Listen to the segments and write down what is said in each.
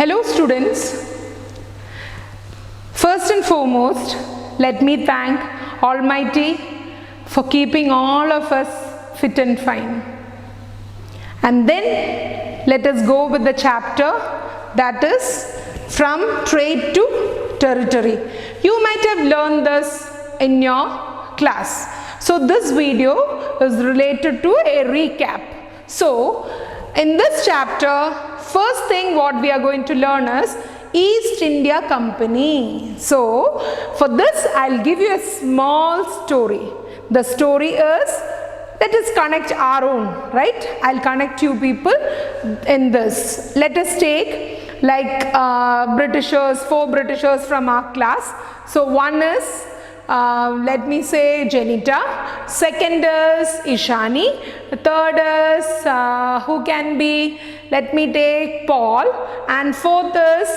Hello students, first and foremost let me thank Almighty for keeping all of us fit and fine, and then let us go with the chapter that is from trade to territory. You might have learned this in your class. So this video is related to a recap. So in this chapter, first thing what we are going to learn is East India Company. So for this I'll give you a small story. The story is, let us connect our own, right? I'll connect you people in this. Let us take like Britishers, 4 Britishers from our class. So one is let me say Janita, second is Ishani, third is who can be, let me take Paul, and fourth is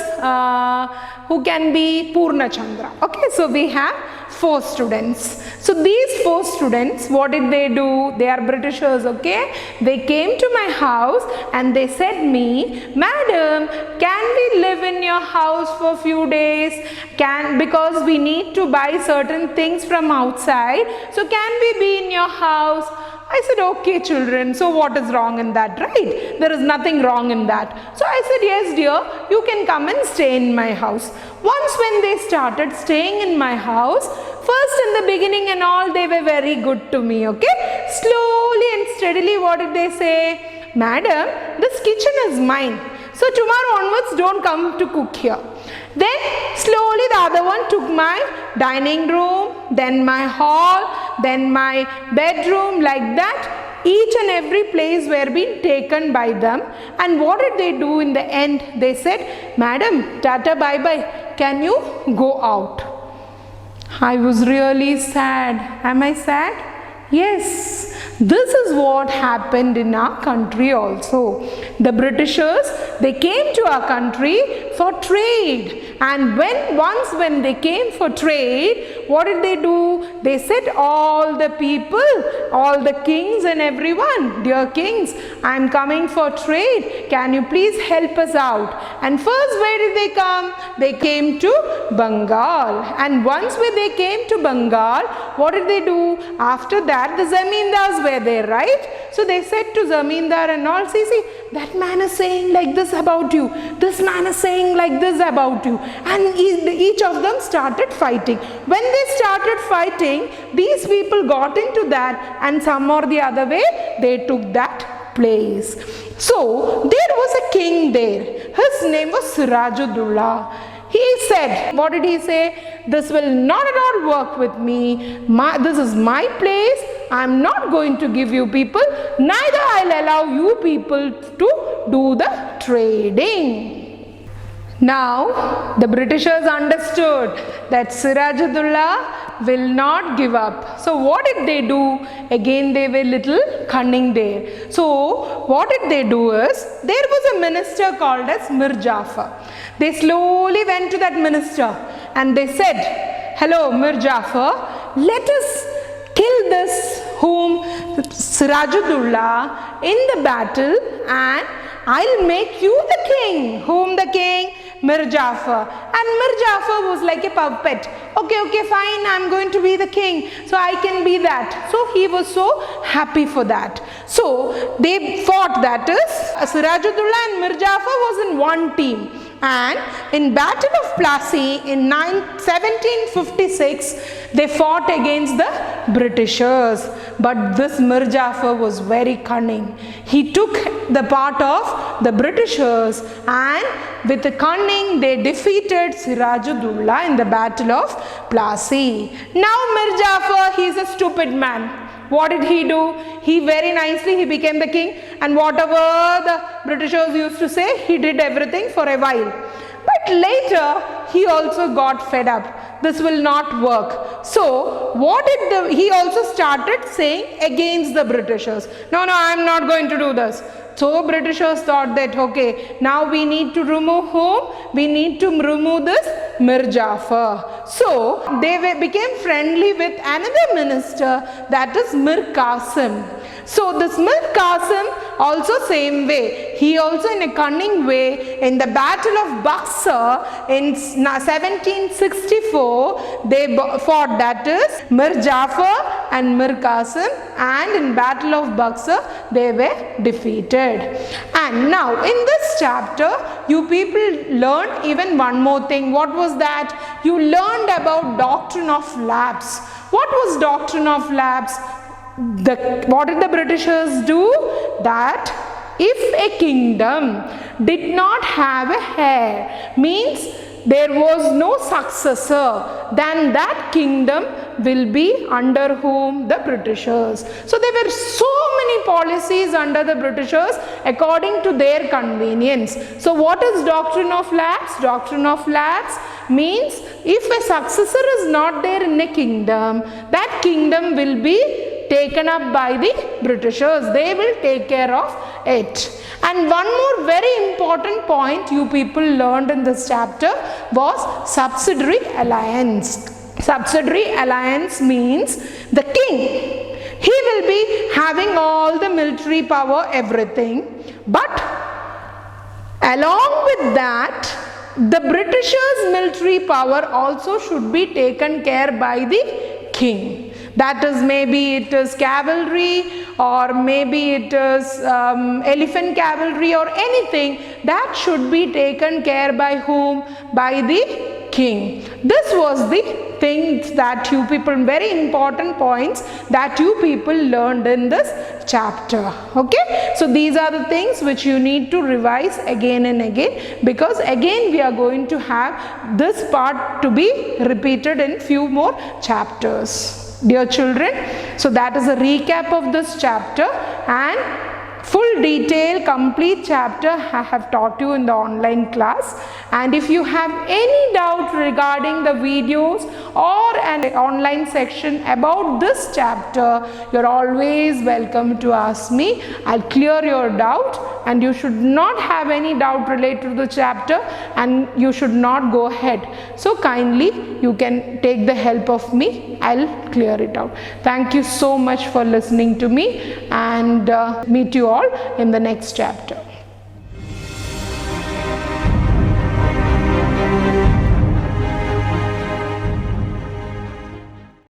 who can be Purna Chandra. Okay, so we have 4 students. So these 4 students, what did they do? They are Britishers, okay? They came to my house and they said me, Madam, can we live in your house for a few days? Because we need to buy certain things from outside. So can we be in your house? I said, okay children, so what is wrong in that, right? There is nothing wrong in that. So I said, yes dear, you can come and stay in my house. Once when they started staying in my house, first in the beginning and all, they were very good to me, okay? Slowly and steadily, what did they say? Madam, this kitchen is mine. So tomorrow onwards, don't come to cook here. Then slowly the other one took my dining room, then my hall, then my bedroom, like that. Each and every place were being taken by them. And what did they do in the end? They said, Madam, tata bye bye, can you go out? I was really sad. Am I sad? Yes, this is what happened in our country also. The Britishers, they came to our country for trade, and once when they came for trade, what did they do? They said all the people, all the kings and everyone, dear kings, I am coming for trade. Can you please help us out? And first where did they come? They came to Bengal, and once when they came to Bengal, what did they do? After that, the zamindars were there, right? So they said to zamindar and all, see, that man is saying like this about you, this man is saying like this about you, and each of them started fighting. When they started fighting, these people got into that, and some or the other way they took that place. So there was a king there. His name was Sirajuddaulah. He said, what did he say? This will not at all work with me. This is my place. I am not going to give you people. Neither I'll allow you people to do the trading. Now, the Britishers understood that Sirajuddaulah will not give up. So what did they do? Again, they were little cunning there. So what did they do is, there was a minister called as Mir Jafar. They slowly went to that minister and they said, hello Mir Jafar, let us kill this Sirajuddaulah in the battle, and I'll make you the king. Whom the king? Mir Jafar. And Mir Jafar was like a puppet. Okay, fine, I'm going to be the king, so I can be that. So he was so happy for that. So they fought, that is, Sirajuddaulah and Mir Jafar was in one team. And in Battle of Plassey in 1756, they fought against the Britishers. But this Mir Jafar was very cunning. He took the part of the Britishers, and with the cunning they defeated Sirajuddaulah in the Battle of Plassey. Now Mir Jafar, he is a stupid man. What did he do? He very nicely, he became the king, and whatever the Britishers used to say, he did everything for a while. But later, he also got fed up. This will not work. So, he also started saying against the Britishers. No, I am not going to do this. So Britishers thought that, okay, now we need to remove whom? We need to remove this Mir Jafar. So they became friendly with another minister, that is Mir Qasim. So this Mir Qasim also same way, he also in a cunning way in the battle of Buxar in 1764 they fought, that is Mir Jafar and Mir Qasim, and in battle of Buxar they were defeated. And now in this chapter you people learned even one more thing. What was that? You learned about doctrine of lapse. What was doctrine of lapse? What did the Britishers do? That if a kingdom did not have a heir, means there was no successor, then that kingdom will be under whom? The Britishers. So there were so many policies under the Britishers according to their convenience. So what is doctrine of lapse? Doctrine of lapse means if a successor is not there in a kingdom, that kingdom will be taken up by the Britishers. They will take care of it. And one more very important point you people learned in this chapter was subsidiary alliance. Subsidiary alliance means the king, he will be having all the military power, everything, but along with that the Britishers' military power also should be taken care by the king. That is, maybe it is cavalry, or maybe it is elephant cavalry or anything, that should be taken care by whom? By the king. This was the things that you people, very important points that you people learned in this chapter. Okay, so these are the things which you need to revise again and again, because again we are going to have this part to be repeated in few more chapters. Dear children, so that is a recap of this chapter, and full detail complete chapter I have taught you in the online class. And if you have any doubt regarding the videos or an online section about this chapter, you are always welcome to ask me. I'll clear your doubt, and you should not have any doubt related to the chapter, and you should not go ahead. So kindly you can take the help of me. I'll clear it out. Thank you so much for listening to me, and meet you all in the next chapter.